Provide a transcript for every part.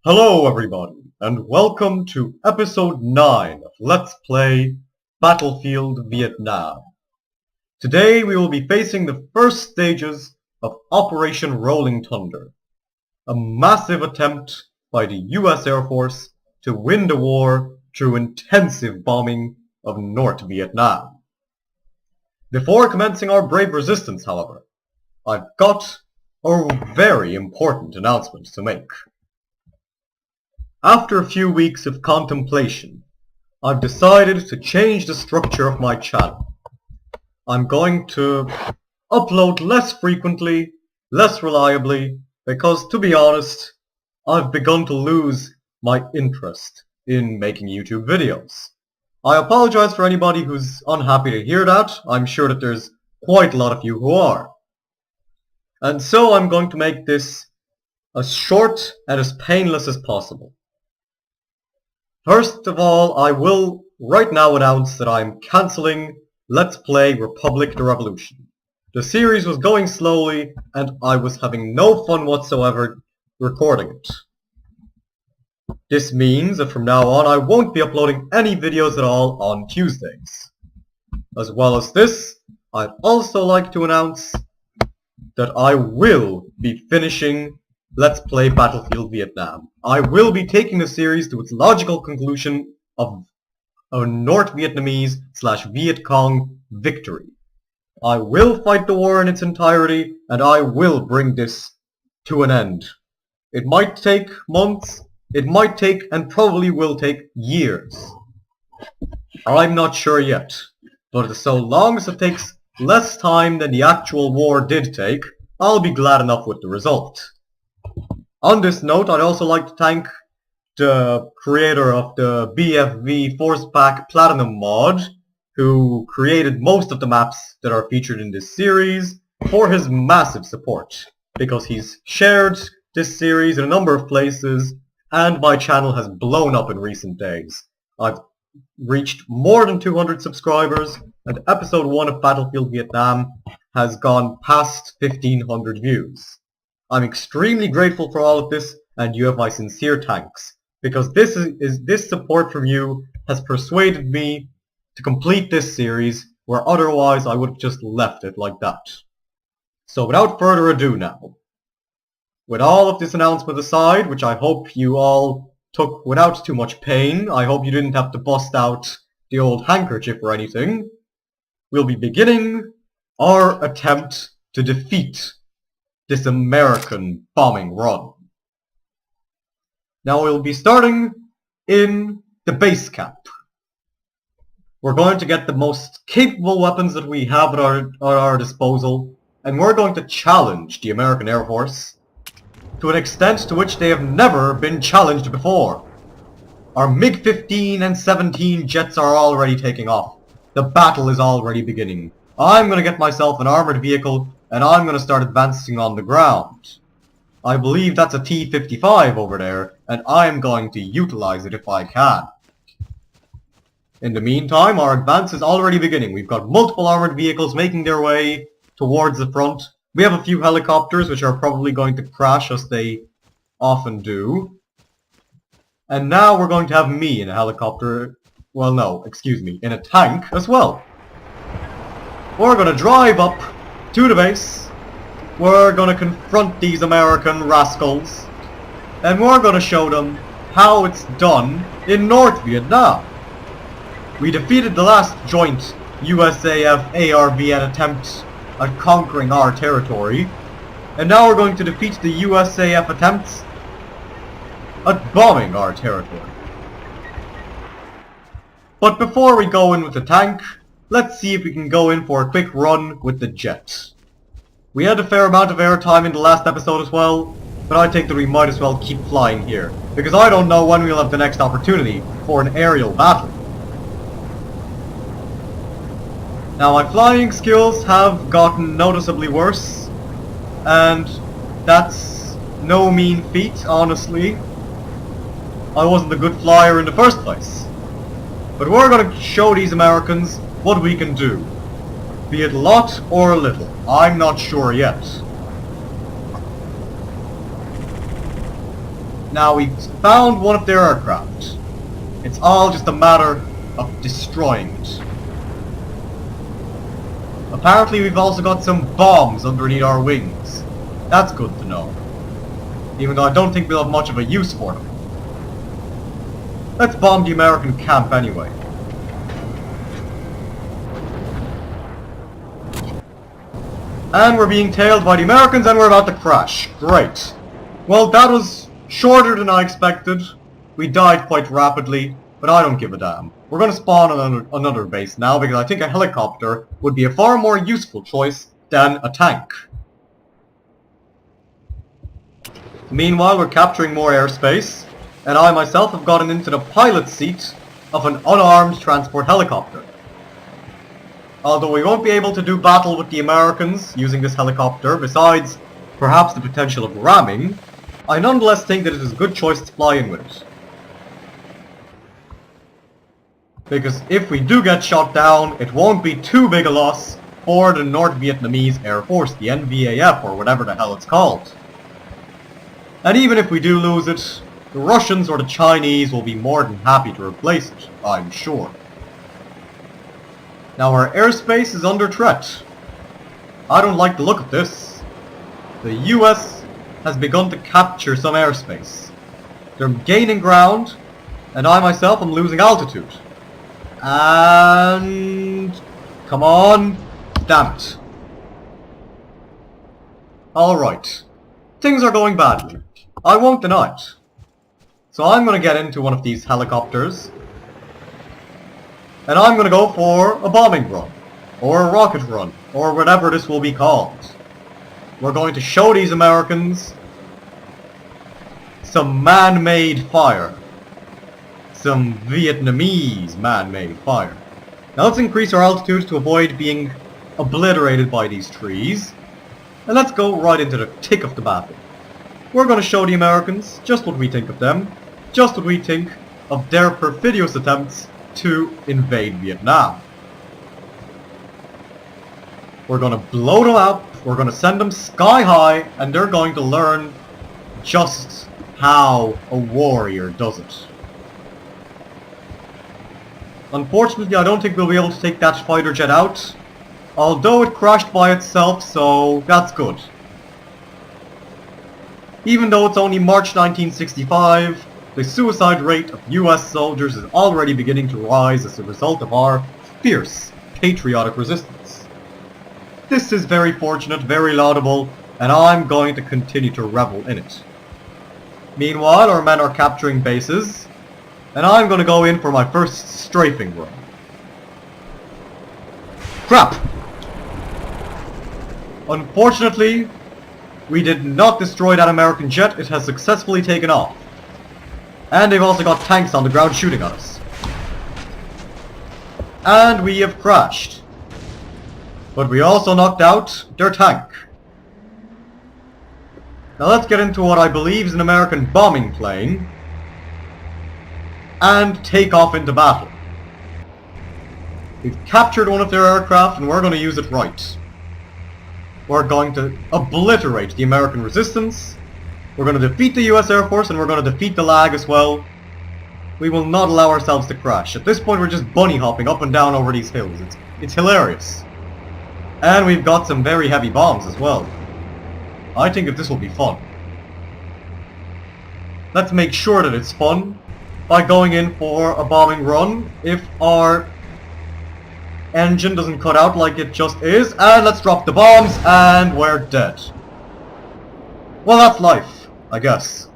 Hello everybody, and welcome to episode 9 of Let's Play Battlefield Vietnam. Today we will be facing the first stages of Operation Rolling Thunder, a massive attempt by the US Air Force to win the war through intensive bombing of North Vietnam. Before commencing our brave resistance, however, I've got a very important announcement to make. After a few weeks of contemplation, I've decided to change the structure of my channel. I'm going to upload less frequently, less reliably, because to be honest, I've begun to lose my interest in making YouTube videos. I apologize for anybody who's unhappy to hear that. I'm sure that there's quite a lot of you who are. And so I'm going to make this as short and as painless as possible. First of all, I will right now announce that I'm cancelling Let's Play Republic the Revolution. The series was going slowly and I was having no fun whatsoever recording it. This means that from now on I won't be uploading any videos at all on Tuesdays. As well as this, I'd also like to announce that I will be finishing Let's Play Battlefield Vietnam. I will be taking the series to its logical conclusion of a North Vietnamese / Viet Cong victory. I will fight the war in its entirety, and I will bring this to an end. It might take months, it might take and probably will take years. I'm not sure yet, but so long as it takes less time than the actual war did take, I'll be glad enough with the result. On this note, I'd also like to thank the creator of the BFV Force Pack Platinum mod, who created most of the maps that are featured in this series, for his massive support, because he's shared this series in a number of places, and my channel has blown up in recent days. I've reached more than 200 subscribers, and episode 1 of Battlefield Vietnam has gone past 1,500 views. I'm extremely grateful for all of this, and you have my sincere thanks, because this support from you has persuaded me to complete this series, where otherwise I would have just left it like that. So without further ado now, with all of this announcement aside, which I hope you all took without too much pain, I hope you didn't have to bust out the old handkerchief or anything, we'll be beginning our attempt to defeat this American bombing run. Now we'll be starting in the base camp. We're going to get the most capable weapons that we have at our disposal, and we're going to challenge the American Air Force to an extent to which they have never been challenged before. Our MiG-15 and 17 jets are already taking off. The battle is already beginning. I'm going to get myself an armored vehicle and I'm going to start advancing on the ground. I believe that's a T-55 over there, and I'm going to utilize it if I can. In the meantime, our advance is already beginning. We've got multiple armored vehicles making their way towards the front. We have a few helicopters which are probably going to crash as they often do. And now we're going to have me in a helicopter. Well, no, excuse me, in a tank as well. We're going to drive up to the base. We're going to confront these American rascals. And we're going to show them how it's done in North Vietnam. We defeated the last joint USAF ARVN attempt at conquering our territory. And now we're going to defeat the USAF attempts at bombing our territory. But before we go in with the tank, let's see if we can go in for a quick run with the jet. We had a fair amount of airtime in the last episode as well, but I think that we might as well keep flying here, because I don't know when we'll have the next opportunity for an aerial battle. Now my flying skills have gotten noticeably worse, and that's no mean feat, honestly. I wasn't a good flyer in the first place. But we're going to show these Americans what we can do. Be it a lot or a little. I'm not sure yet. Now we've found one of their aircraft. It's all just a matter of destroying it. Apparently we've also got some bombs underneath our wings. That's good to know. Even though I don't think we'll have much of a use for them. Let's bomb the American camp anyway. And we're being tailed by the Americans and we're about to crash. Great. Well, that was shorter than I expected. We died quite rapidly, but I don't give a damn. We're going to spawn on another base now because I think a helicopter would be a far more useful choice than a tank. Meanwhile, we're capturing more airspace, and I myself have gotten into the pilot seat of an unarmed transport helicopter. Although we won't be able to do battle with the Americans using this helicopter, besides perhaps the potential of ramming, I nonetheless think that it is a good choice to fly in with it. Because if we do get shot down, it won't be too big a loss for the North Vietnamese Air Force, the NVAF, or whatever the hell it's called. And even if we do lose it, the Russians or the Chinese will be more than happy to replace it, I'm sure. Now our airspace is under threat. I don't like the look of this. The US has begun to capture some airspace. They're gaining ground, and I myself am losing altitude. And... come on. Damn it. Alright. Things are going badly. I won't deny it. So I'm going to get into one of these helicopters. And I'm going to go for a bombing run. Or a rocket run. Or whatever this will be called. We're going to show these Americans some man-made fire. Some Vietnamese man-made fire. Now let's increase our altitude to avoid being obliterated by these trees. And let's go right into the thick of the battle. We're going to show the Americans just what we think of them. Just what we think of their perfidious attempts to invade Vietnam. We're going to blow them up. We're going to send them sky high. And they're going to learn just how a warrior does it. Unfortunately, I don't think we'll be able to take that fighter jet out. Although it crashed by itself, so that's good. Even though it's only March 1965, the suicide rate of US soldiers is already beginning to rise as a result of our fierce, patriotic resistance. This is very fortunate, very laudable, and I'm going to continue to revel in it. Meanwhile, our men are capturing bases, and I'm going to go in for my first strafing run. Crap! Unfortunately, we did not destroy that American jet. It has successfully taken off. And they've also got tanks on the ground shooting at us. And we have crashed. But we also knocked out their tank. Now let's get into what I believe is an American bombing plane. And take off into battle. We've captured one of their aircraft and we're going to use it right. We're going to obliterate the American resistance. We're going to defeat the US Air Force and we're going to defeat the lag as well. We will not allow ourselves to crash. At this point we're just bunny hopping up and down over these hills. It's hilarious. And we've got some very heavy bombs as well. I think that this will be fun. Let's make sure that it's fun by going in for a bombing run if our engine doesn't cut out like it just is. And let's drop the bombs and we're dead. Well, that's life, I guess.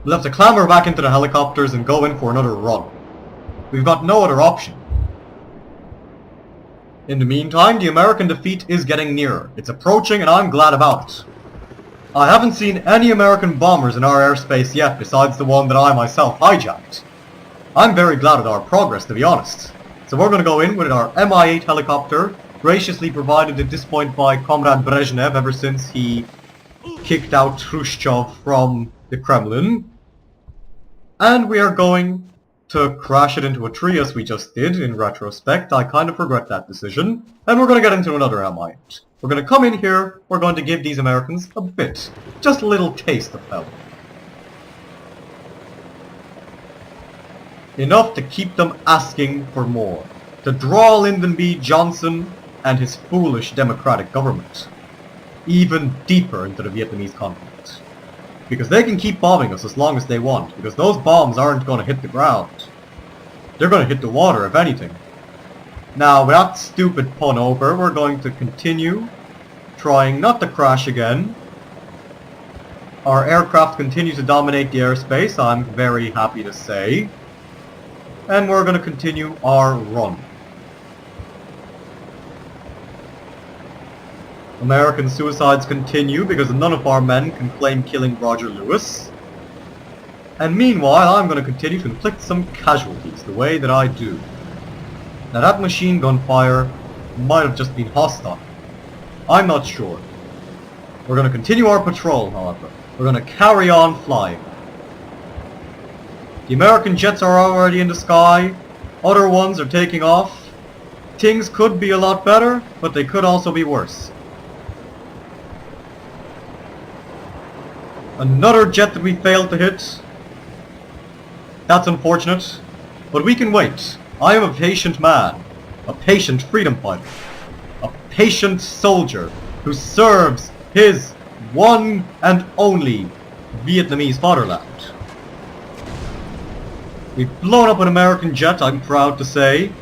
We'll have to clamber back into the helicopters and go in for another run. We've got no other option. In the meantime, the American defeat is getting nearer. It's approaching and I'm glad about it. I haven't seen any American bombers in our airspace yet besides the one that I myself hijacked. I'm very glad at our progress, to be honest. So we're going to go in with our Mi-8 helicopter, graciously provided at this point by Comrade Brezhnev ever since he kicked out Khrushchev from the Kremlin. And we are going to crash it into a tree as we just did. In retrospect, I kind of regret that decision. And we're going to get into another mind. We're going to come in here, we're going to give these Americans a bit. Just a little taste of hell. Enough to keep them asking for more. To draw Lyndon B. Johnson and his foolish democratic government even deeper into the Vietnamese conflict. Because they can keep bombing us as long as they want, because those bombs aren't going to hit the ground. They're going to hit the water, if anything. Now, with that stupid pun over, we're going to continue trying not to crash again. Our aircraft continue to dominate the airspace, I'm very happy to say. And we're going to continue our run. American suicides continue because none of our men can claim killing Roger Lewis. And meanwhile, I'm going to continue to inflict some casualties the way that I do. Now that machine gun fire might have just been hostile. I'm not sure. We're going to continue our patrol, however. We're going to carry on flying. The American jets are already in the sky. Other ones are taking off. Things could be a lot better, but they could also be worse. Another jet that we failed to hit. That's unfortunate, but we can wait. I am a patient man, a patient freedom fighter, a patient soldier who serves his one and only Vietnamese fatherland. We've blown up an American jet, I'm proud to say,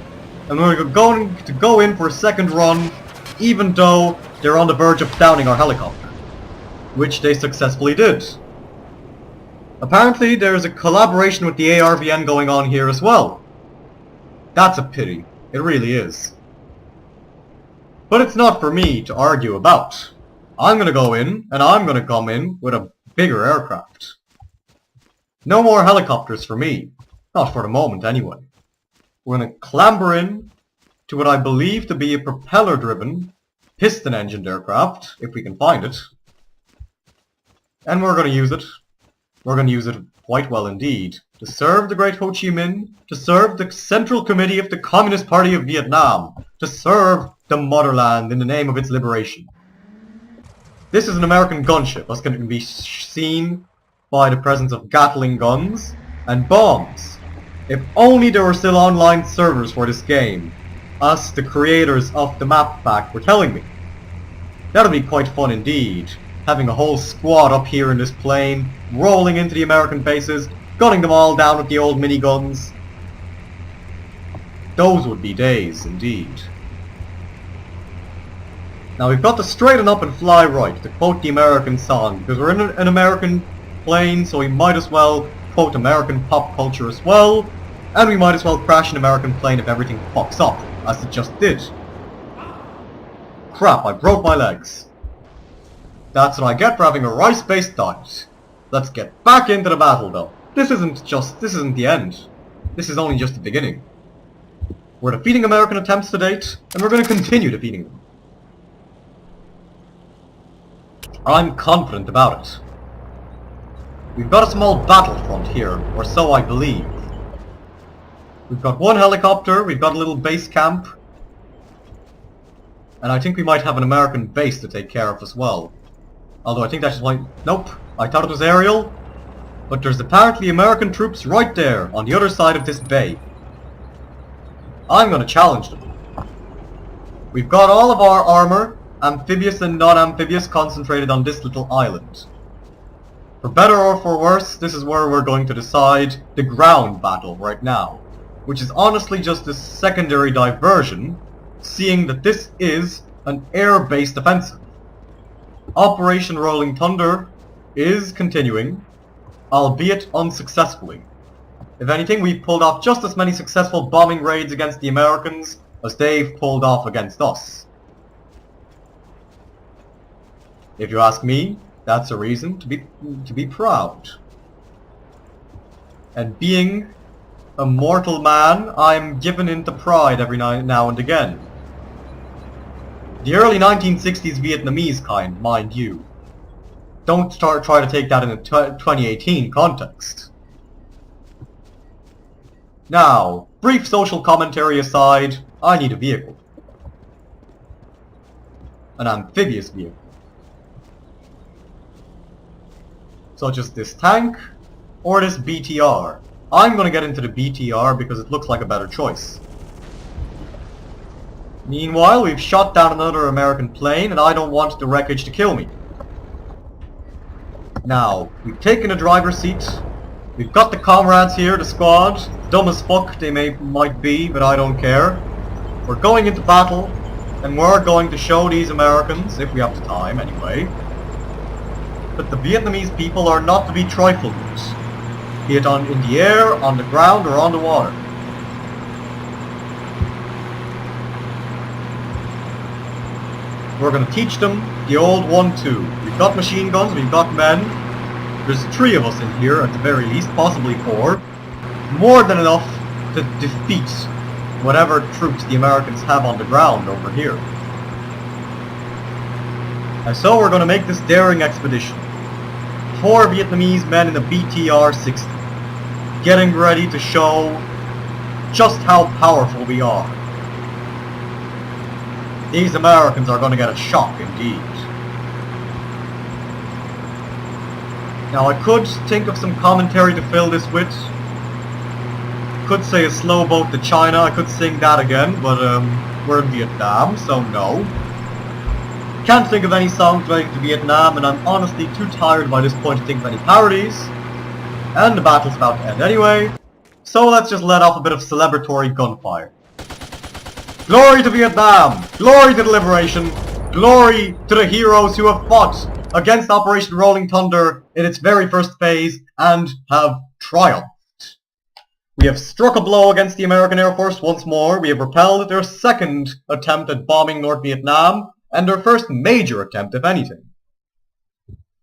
and we're going to go in for a second run, even though they're on the verge of downing our helicopter. Which they successfully did. Apparently there's a collaboration with the ARVN going on here as well. That's a pity. It really is. But it's not for me to argue about. I'm gonna go in, and I'm gonna come in with a bigger aircraft. No more helicopters for me. Not for the moment anyway. We're gonna clamber in to what I believe to be a propeller-driven, piston-engined aircraft, if we can find it. And we're going to use it. We're going to use it quite well indeed. To serve the great Ho Chi Minh. To serve the Central Committee of the Communist Party of Vietnam. To serve the motherland in the name of its liberation. This is an American gunship. That's going to be seen by the presence of Gatling guns and bombs. If only there were still online servers for this game. As the creators of the map pack were telling me. That would be quite fun indeed. Having a whole squad up here in this plane, rolling into the American bases, gunning them all down with the old miniguns. Those would be days, indeed. Now we've got to straighten up and fly right, to quote the American song, because we're in an American plane, so we might as well quote American pop culture as well, and we might as well crash an American plane if everything fucks up, as it just did. Crap, I broke my legs. That's what I get for having a rice-based diet. Let's get back into the battle though. This isn't the end. This is only just the beginning. We're defeating American attempts to date, and we're going to continue defeating them. I'm confident about it. We've got a small battlefront here, or so I believe. We've got one helicopter, we've got a little base camp, and I think we might have an American base to take care of as well. Although I think that's just like... Nope, I thought it was aerial. But there's apparently American troops right there, on the other side of this bay. I'm gonna challenge them. We've got all of our armor, amphibious and non-amphibious, concentrated on this little island. For better or for worse, this is where we're going to decide the ground battle right now. Which is honestly just a secondary diversion, seeing that this is an air-based offensive. Operation Rolling Thunder is continuing, albeit unsuccessfully. If anything, we've pulled off just as many successful bombing raids against the Americans as they've pulled off against us. If you ask me, that's a reason to be proud. And being a mortal man, I'm given into pride every now and again. The early 1960s Vietnamese kind, mind you. Don't try to take that in a 2018 context. Now, brief social commentary aside, I need a vehicle. An amphibious vehicle. Such as this tank, or this BTR. I'm gonna get into the BTR because it looks like a better choice. Meanwhile, we've shot down another American plane and I don't want the wreckage to kill me. Now, we've taken a driver's seat. We've got the comrades here, the squad. Dumb as fuck they might be, but I don't care. We're going into battle, and we're going to show these Americans, if we have the time anyway, that the Vietnamese people are not to be trifled with, be it in the air, on the ground, or on the water. We're going to teach them the old 1-2. We've got machine guns, we've got men. There's 3 of us in here, at the very least, possibly 4. More than enough to defeat whatever troops the Americans have on the ground over here. And so we're going to make this daring expedition. 4 Vietnamese men in a BTR-60, getting ready to show just how powerful we are. These Americans are going to get a shock indeed. Now I could think of some commentary to fill this with. Could say a slow boat to China, I could sing that again, but we're in Vietnam, so no. Can't think of any songs relating to Vietnam, and I'm honestly too tired by this point to think of any parodies. And the battle's about to end anyway, so let's just let off a bit of celebratory gunfire. Glory to Vietnam! Glory to the liberation! Glory to the heroes who have fought against Operation Rolling Thunder in its very first phase and have triumphed. We have struck a blow against the American Air Force once more. We have repelled their second attempt at bombing North Vietnam, and their first major attempt, if anything.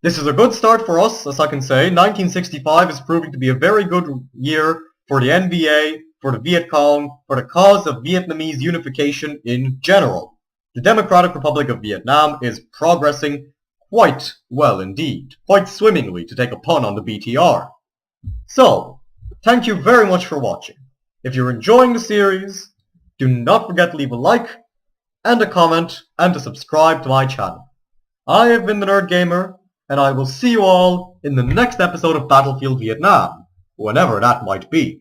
This is a good start for us, as I can say. 1965 is proving to be a very good year for the NVA, for the Viet Cong, for the cause of Vietnamese unification in general. The Democratic Republic of Vietnam is progressing quite well indeed. Quite swimmingly, to take a pun on the BTR. So, thank you very much for watching. If you're enjoying the series, do not forget to leave a like, and a comment, and to subscribe to my channel. I have been the Nerd Gamer, and I will see you all in the next episode of Battlefield Vietnam, whenever that might be.